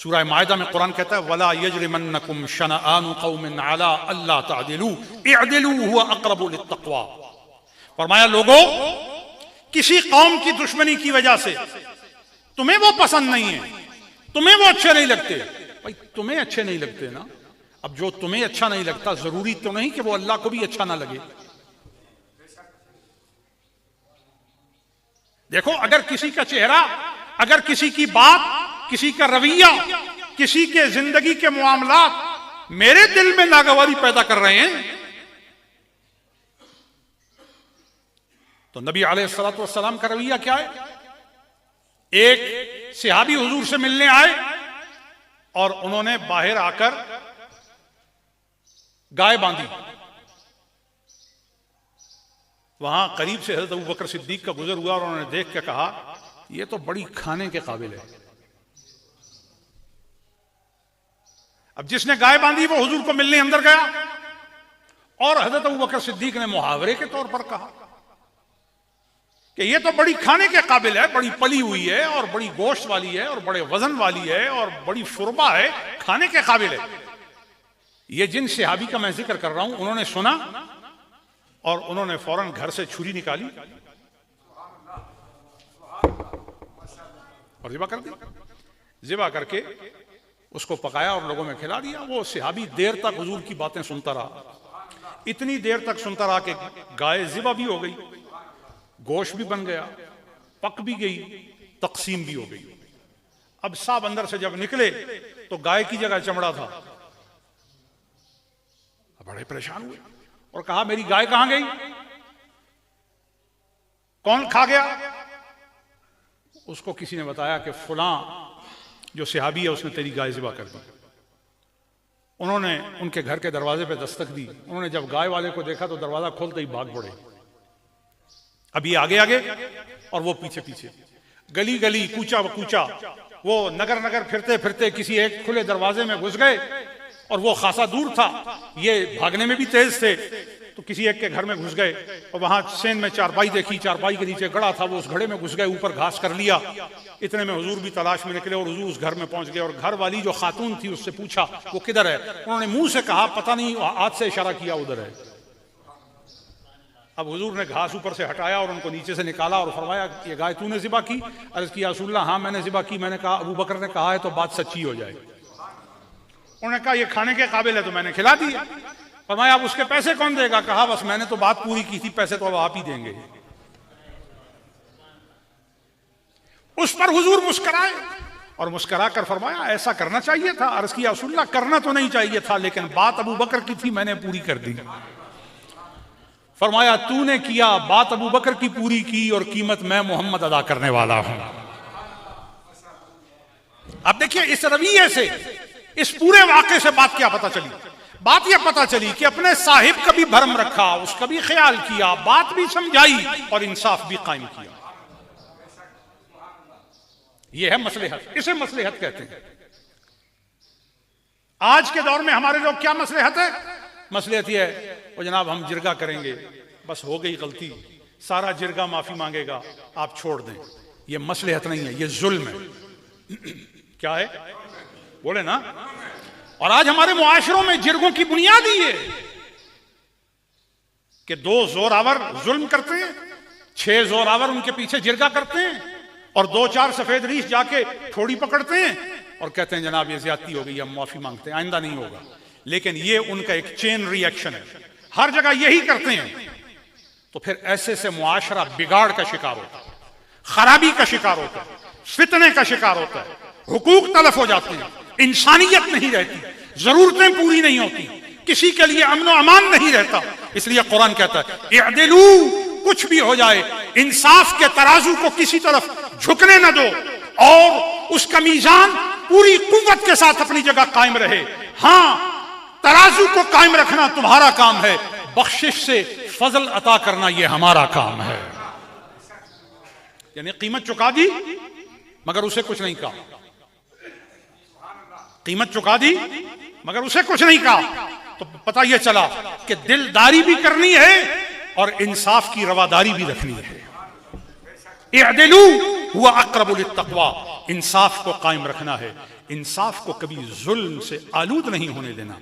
सूरह मायदा में कुरान कहता है वला यजरिमन्नकुम शनआनु कौमिन अला अल्ला तअदिलू इअदिलू हुवा अक़रबु लित्तक़वा। फरमाया लोगों, किसी कौम की दुश्मनी की वजह से तुम्हें वो पसंद नहीं है, तुम्हें वो अच्छे नहीं लगते। भाई तुम्हें अच्छे नहीं लगते ना, अब जो तुम्हें अच्छा नहीं लगता जरूरी तो नहीं कि वो अल्लाह को भी अच्छा ना लगे। देखो, अगर किसी का चेहरा, अगर किसी की बात, किसी का रवैया, किसी के जिंदगी के मामलात मेरे दिल में नागवारी पैदा कर रहे हैं, तो नबी अलैहिस्सलातु वस्सलाम का रवैया क्या है? एक सहाबी हुजूर से मिलने आए और उन्होंने बाहर आकर गाय बांधी। वहां करीब से हजरत अबू बकर सिद्दीक का गुजर हुआ और उन्होंने देख के कहा यह तो बड़ी खाने के काबिल है। अब जिसने गाय बांधी वो हुजूर को मिलने अंदर गया और हजरत अबू बकर सिद्दीक ने मुहावरे के तौर पर कहा कि यह तो बड़ी खाने के काबिल है, बड़ी पली हुई है और बड़ी गोश्त वाली है और बड़े वजन वाली है और बड़ी शुरबा है, खाने के काबिल है। ये जिन सहाबी का मैं जिक्र कर रहा हूं उन्होंने सुना और उन्होंने फौरन घर से छुरी निकाली और ज़िबा कर दी। ज़िबा करके उसको पकाया और लोगों में खिला दिया। वो सहाबी देर तक हुजूर की बातें सुनता रहा, इतनी देर तक सुनता रहा कि गाय ज़िबा भी हो गई, गोश्त भी बन गया, पक भी गई, तकसीम भी हो गई। अब साहब अंदर से जब निकले तो गाय की जगह चमड़ा था। बड़े परेशान हुए और कहा मेरी गाय कहां गई, कौन खा गया? उसको किसी ने बताया कि फलां जो सहाबी है उसने तेरी गाय ज़िबा कर दी। उन्होंने उनके घर के दरवाजे पे दस्तक दी। उन्होंने जब गाय वाले को देखा तो दरवाजा खोलते ही भाग पड़े। अब ये आगे आगे और वो पीछे पीछे, गली गली, कूचा व कूचा, वो नगर नगर फिरते फिरते किसी एक खुले दरवाजे में घुस गए और वो खासा दूर था, ये भागने में भी तेज थे, तो किसी एक के घर में घुस गए और वहां सेन में चारपाई देखी, चारपाई के नीचे गड़ा था, वो उस घड़े में घुस गए, ऊपर घास कर लिया। इतने में हुजूर भी तलाश में निकले और हुजूर उस घर में पहुंच गए और घर वाली जो खातून थी उससे पूछा वो किधर है? उन्होंने मुंह से कहा पता नहीं, हाथ से इशारा किया उधर है। अब हुजूर ने घास ऊपर से हटाया और उनको नीचे से निकाला और फरमाया ये गाय तूने ज़िबा की? अर्ज़ किया रसूलल्लाह हाँ मैंने ज़िबा की। मैंने कहा अबू बकर ने कहा है तो बात सच्ची हो जाए। उन्होंने कहा ये खाने के काबिल है तो मैंने खिला दिया। फरमाया अब उसके पैसे कौन देगा? कहा बस मैंने तो बात पूरी की थी, पैसे तो अब आप ही देंगे। उस पर हुजूर मुस्कुराए और मुस्कुरा कर फरमाया ऐसा करना चाहिए था। अर्ज़ किया रसूलल्लाह करना तो नहीं चाहिए था, लेकिन बात अबू बकर की थी, मैंने पूरी कर दी। फरमाया तूने किया, बात अबू बकर की पूरी की और कीमत मैं मोहम्मद अदा करने वाला हूं। अब देखिए इस रवैये से, इस पूरे वाक़े से बात क्या पता चली? बात यह पता चली कि अपने साहिब का भी भरम रखा, उसका भी ख्याल किया, बात भी समझाई और इंसाफ भी कायम किया। यह है मसलहत, इसे मसलहत कहते हैं। आज के दौर में हमारे लोग क्या मसलहत है? मसलहत यह है वो जनाब हम जिरगा करेंगे, बस हो गई गलती, सारा जिरगा माफी मांगेगा, आप छोड़ दें। यह मसलहत नहीं है, यह जुल्म है। क्या है बोले ना? और आज हमारे मुआशरों में जिरगों की बुनियाद ही है कि 2 जोरावर जुल्म करते हैं, 6 जोरावर उनके पीछे जिरगा करते हैं और 2-4 सफेद रीछ जाके ठोड़ी पकड़ते हैं और कहते हैं जनाब ये ज्यादती हो गई, हम माफी मांगते हैं, आइंदा नहीं होगा। लेकिन ये उनका एक चेन रिएक्शन है, हर जगह यही करते हैं। तो फिर ऐसे से मुआशरा बिगाड़ का शिकार होता है, खराबी का शिकार होता है, फितने का शिकार होता है, हुकूक तलफ हो जाते हैं, इंसानियत नहीं रहती, जरूरतें पूरी नहीं होती, किसी के लिए अमन और अमान नहीं रहता। इसलिए कुरान कहता है इअदिलू, कुछ भी हो जाए इंसाफ के तराजू को किसी तरफ झुकने न दो और उसका मीजान पूरी कुव्वत के साथ अपनी जगह कायम रहे। हाँ, तराजू को कायम रखना तुम्हारा काम है, बख्शिश से फजल अता करना यह हमारा काम है। यानी कीमत चुका दी मगर उसे कुछ नहीं कहा, कीमत चुका दी मगर उसे कुछ नहीं कहा, तो पता यह चला कि दिलदारी भी करनी है और इंसाफ की रवादारी भी रखनी है। इअदिलू हुवा अक़रबु लित्तक़वा, इंसाफ को कायम रखना है। इंसाफ को कभी जुल्म से आलूद नहीं होने देना।